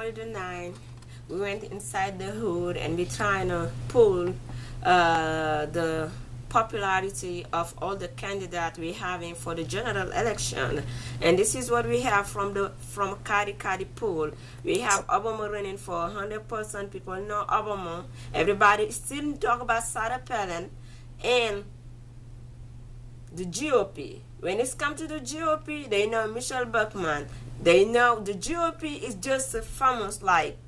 morning to 9, we went inside the hood and we trying to pull the popularity of all the candidates we having for the general election. And this is what we have from khady poll. We have Obama running for 100%. People know Obama. Everybody still talk about Sarah Palin and the G.O.P. When it's come to the G.O.P., they know Michelle Buckman. They know the G.O.P. is just a famous like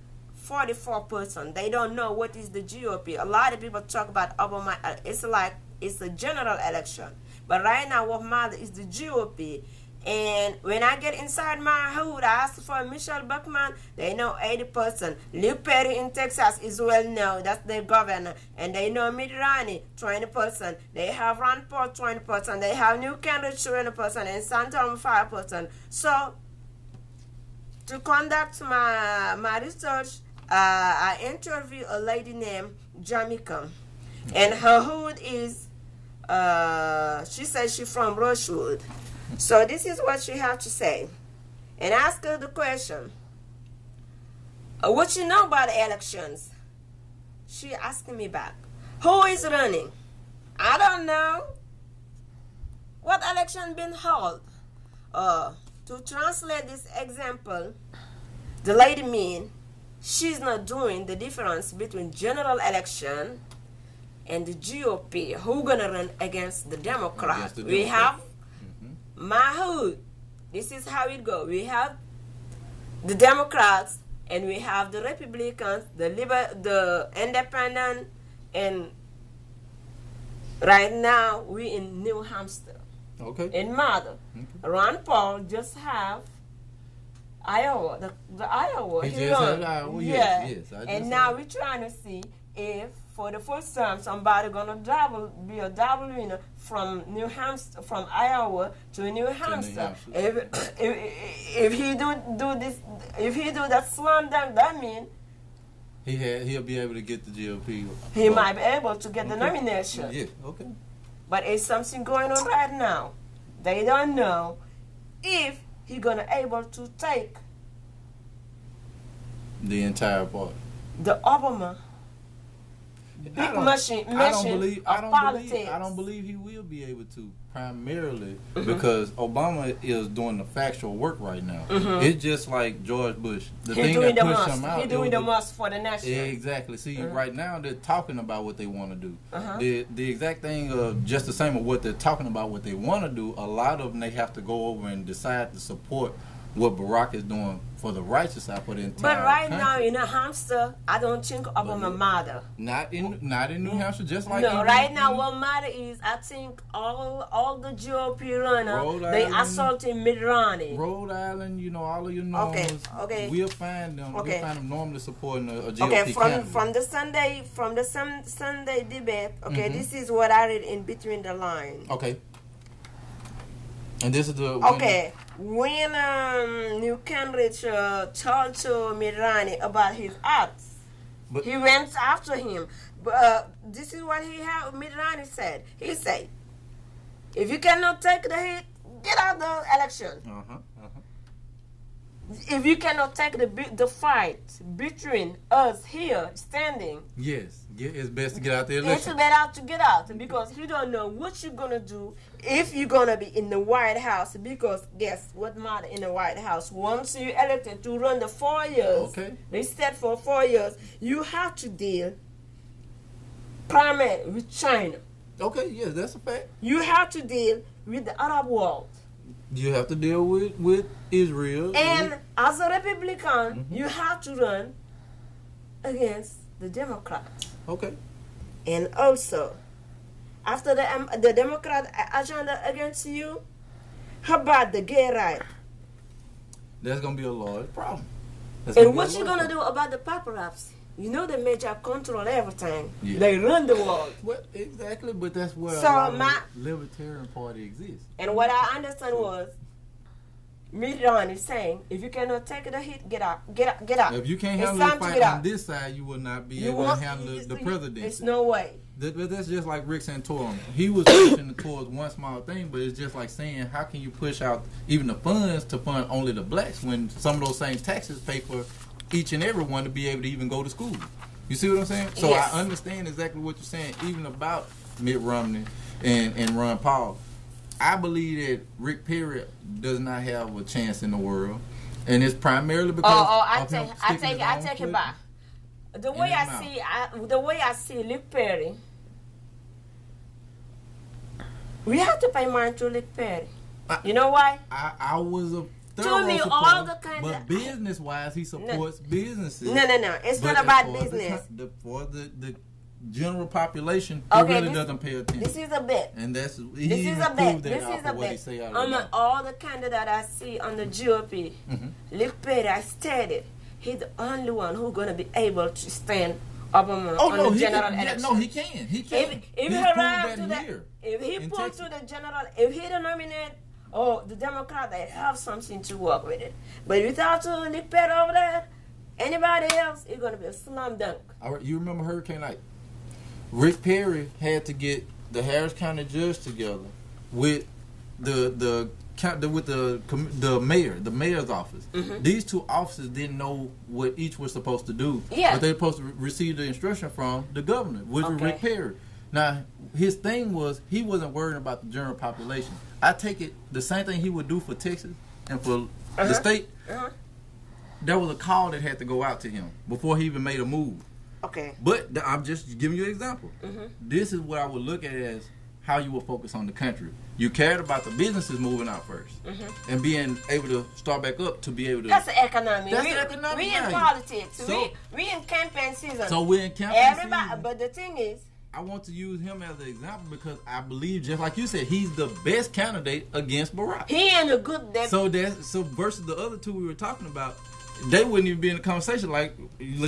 44%. They don't know what is the G.O.P. A lot of people talk about Obama. It's like it's a general election. But right now what matters is the G.O.P. And when I get inside my hood, I ask for Michelle Buckman. They know 80%. Luke Perry in Texas is well known. That's their governor. And they know Mitt Romney, 20%. They have Ron Paul, 20%. They have New Kendrick, 20%. And Santorum, 5%. So, to conduct my research, I interviewed a lady named Jamaica. And her hood is, she says she's from Rushwood. So this is what she had to say. And ask her the question, what you know about the elections? She asked me back, who is running? I don't know. What election been held? To translate this example, the lady mean she's not doing the difference between general election and the GOP. Who gonna run against the Democrat? We have my hood. This is how it goes. We have the Democrats and we have the Republicans, the Independent, and right now we in New Hampshire. Okay. In Mother. Okay. Ron Paul just have Iowa. The Iowa. He just had Iowa. Yeah. Yes. And now we're trying to see if for the first time somebody gonna be a double winner from New Hampshire, from Iowa to New Hampshire. If he do this, if he do that slam dunk, that means he'll be able to get the GOP. He might be able to get the nomination. Yeah. Okay. But it's something going on right now. They don't know if he's gonna able to take the entire party. The Obama. I don't believe he will be able to, primarily because Obama is doing the factual work right now. It's just like George Bush. The thing that pushed him out. He's doing the most for the nation. Exactly. See, right now they're talking about what they want to do. The exact thing of just the same of what they're talking about, what they want to do. A lot of them they have to go over and decide to support what Barack is doing for the righteous side for the entire But right country. now in New Hampshire, I don't think Obama matter. Not in New Hampshire, just like right now what matter is I think all the GOP runners they assaulting Mitt Romney. Rhode Island, you know, all of your norms. Okay. We'll find them. We'll find them normally supporting a GOP candidate. From the Sunday debate. Okay, this is what I read in between the lines. Okay. And this is the when New Kendrick told to Mitt Romney about his acts, he went after him. But this is what Mitt Romney said. He said, "If you cannot take the hit, get out the election. If you cannot take the fight between us here standing, it's best to get out the election. It's better to get out because you don't know what you're gonna do if you're gonna be in the White House. Because guess what matter in the White House? Once you're elected to run the 4 years, they said for 4 years, you have to deal primarily with China. Okay, yes, that's a fact. You have to deal with the Arab world. You have to deal with Israel. And as a Republican, you have to run against the Democrats. Okay. And also, after the Democrat agenda against you, how about the gay right? That's going to be a large problem. And what you going to do about the paparazzi? You know the major control everything. Yeah. They run the world. Well, exactly, but that's where the Libertarian Party exists. And what I understand was, Mitt Romney saying, if you cannot take the hit, get out. If you can't handle the fight on this side, you will not be able to handle the presidency. There's no way. But that's just like Rick Santorum. He was pushing towards one small thing, but it's just like saying, how can you push out even the funds to fund only the blacks when some of those same taxes pay for each and every one to be able to even go to school. You see what I'm saying? So yes. I understand exactly what you're saying, even about Mitt Romney and Ron Paul. I believe that Rick Perry does not have a chance in the world, and it's primarily because I take it back. The way I see Rick Perry, we have to pay mind to Rick Perry. You know why? I was a to me, all the kind but business wise, he supports businesses. No. It's not about business. For the general population, he really doesn't pay attention. This is a bet. And that's this is a bet. This is a bet. On all the candidates I see on the GOP, Rick Perry, I stated, he's the only one who's going to be able to stand Obama on the general election. No, he can. He can. If he pulls to the general, if he don't nominate the Democrat, they have something to work with it. But without Rick Perry over there, anybody else, it's going to be a slam dunk. All right, you remember Hurricane Ike? Rick Perry had to get the Harris County judge together with the mayor, the mayor's office. These two offices didn't know what each was supposed to do, but they were supposed to receive the instruction from the governor, which was Rick Perry. Now, his thing was he wasn't worried about the general population. I take it the same thing he would do for Texas and for the state. There was a call that had to go out to him before he even made a move. Okay. But I'm just giving you an example. This is what I would look at as how you would focus on the country. You cared about the businesses moving out first and being able to start back up to be able to. That's the economy. We in politics. So, we in campaign season. So we're in campaign season. But the thing is, I want to use him as an example because I believe, just like you said, he's the best candidate against Barack. He ain't a good. So versus the other two we were talking about, they wouldn't even be in the conversation. Like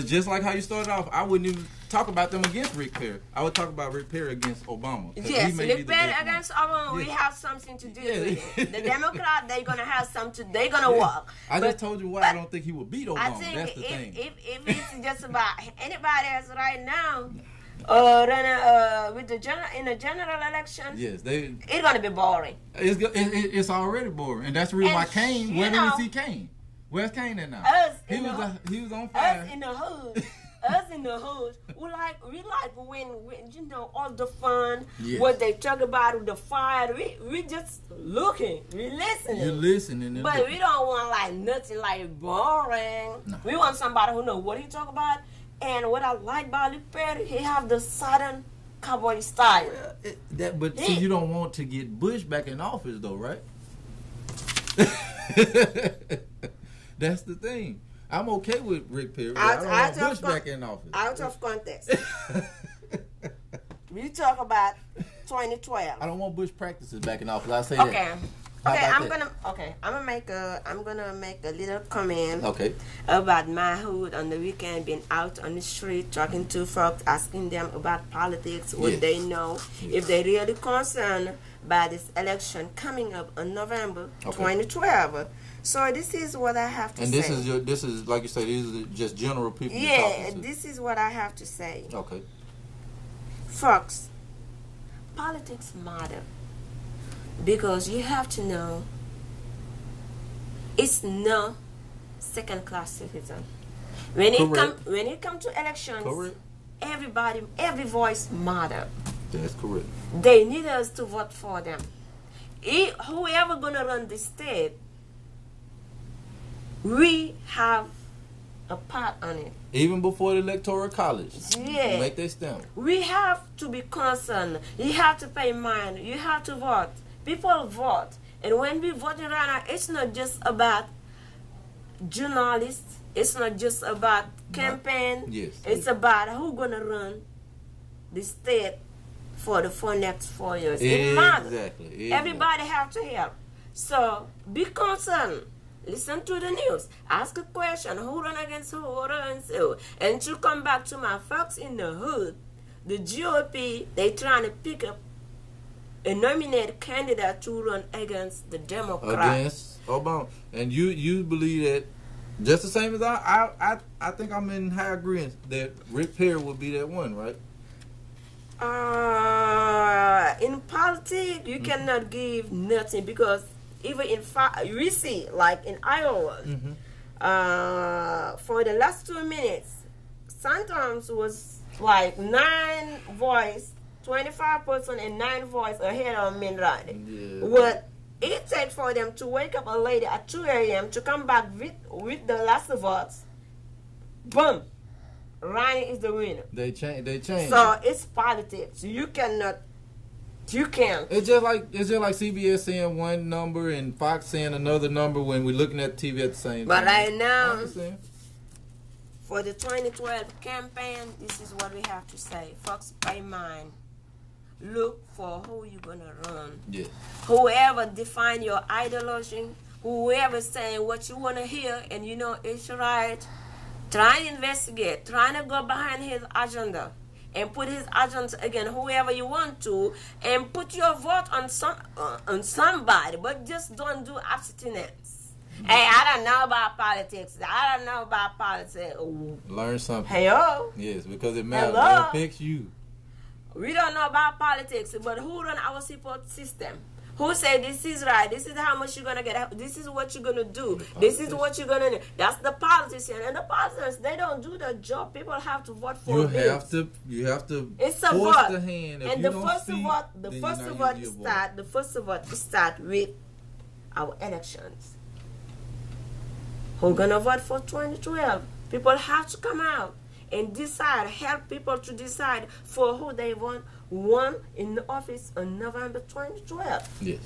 just like how you started off, I wouldn't even talk about them against Rick Perry. I would talk about Rick Perry against Obama. Yes, Rick Perry against Obama, we have something to do with it. The Democrat, they're gonna have something. They're gonna work. I just told you why I don't think he would beat Obama. I think that's the thing. If it's just about anybody else right now. With the general election, yes, it's gonna be boring. It's already boring, and that's the reason why Kane. Where did we see Kane? Where's Kane at now? He was on fire. Us in the hood. Us in the hood. We like when you know all the fun. Yes. What they talk about with the fire. We just looking. We listening. You're listening. But we don't want like nothing like boring. No. We want somebody who know what he talk about. And what I like about Rick Perry, he have the Southern cowboy style. But see, you don't want to get Bush back in office, though, right? That's the thing. I'm okay with Rick Perry. I don't want Bush back in office. Out of context. We talk about 2012. I don't want Bush practices back in office. I say that. I'm gonna make a little comment about my hood on the weekend, being out on the street talking to folks, asking them about politics, what they know, if they really concerned by this election coming up in November 2012. So this is what I have to say. And this is like you say, these are just general people. Yeah, this is what I have to say. Okay. Folks, politics matter. Because you have to know it's no second-class citizen. When it comes to elections, every voice matters. That's correct. They need us to vote for them. Whoever gonna run the state, we have a part on it. Even before the electoral college, make their stamp. We have to be concerned. You have to pay mind. You have to vote. People vote, and when we vote right now, it's not just about journalists. It's not just about campaign. It's about who's gonna run the state for the next 4 years. It matters. Exactly. Everybody have to help. So be concerned. Listen to the news. Ask a question. Who run against who against who? And to come back to my folks in the hood, the GOP, they trying to pick up a nominated candidate to run against the Democrat. Against Obama. And you believe that just the same as I think I'm in high agreement that Rick Perry would be that one, right? In politics, you cannot give nothing because even we see, like in Iowa, for the last 2 minutes, sometimes was like 9 voice, 25% and 9 voice ahead of Minrad. Yeah. What it takes for them to wake up a lady at 2 a.m. to come back with the last votes. Boom. Ryan is the winner. They change. So it's politics. You can't. It's just like CBS saying one number and Fox saying another number when we're looking at TV at the same time. But right now, for the 2012 campaign, this is what we have to say. Folks, pay mind. Look for who you're gonna run. Yeah. Whoever define your ideology, whoever saying what you wanna hear, and you know it's right. Try and investigate. Try to go behind his agenda and put his agenda again. Whoever you want to, and put your vote on somebody, but just don't do abstinence. Hey, I don't know about politics. I don't know about politics. Learn something. Hello. Yes, because it matters. Hello? It affects you. We don't know about politics, but who run our support system? Who say this is right? This is how much you're gonna get. This is what you're gonna do. This is what you're gonna do. That's the politician, and the politicians, they don't do the job. People have to vote for You this. have to. It's a force vote. the hand. If And you the don't first speak, vote, the then first you're not vote using your start. The first vote start with our elections. Who's gonna vote for 2012? People have to come out and decide. Help people to decide for who they want. One in the office on November 2012. Yes,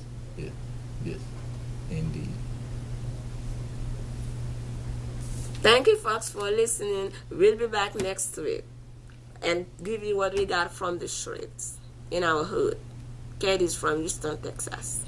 indeed. Thank you, folks, for listening. We'll be back next week and give you what we got from the streets in our hood. Khady is from Houston, Texas.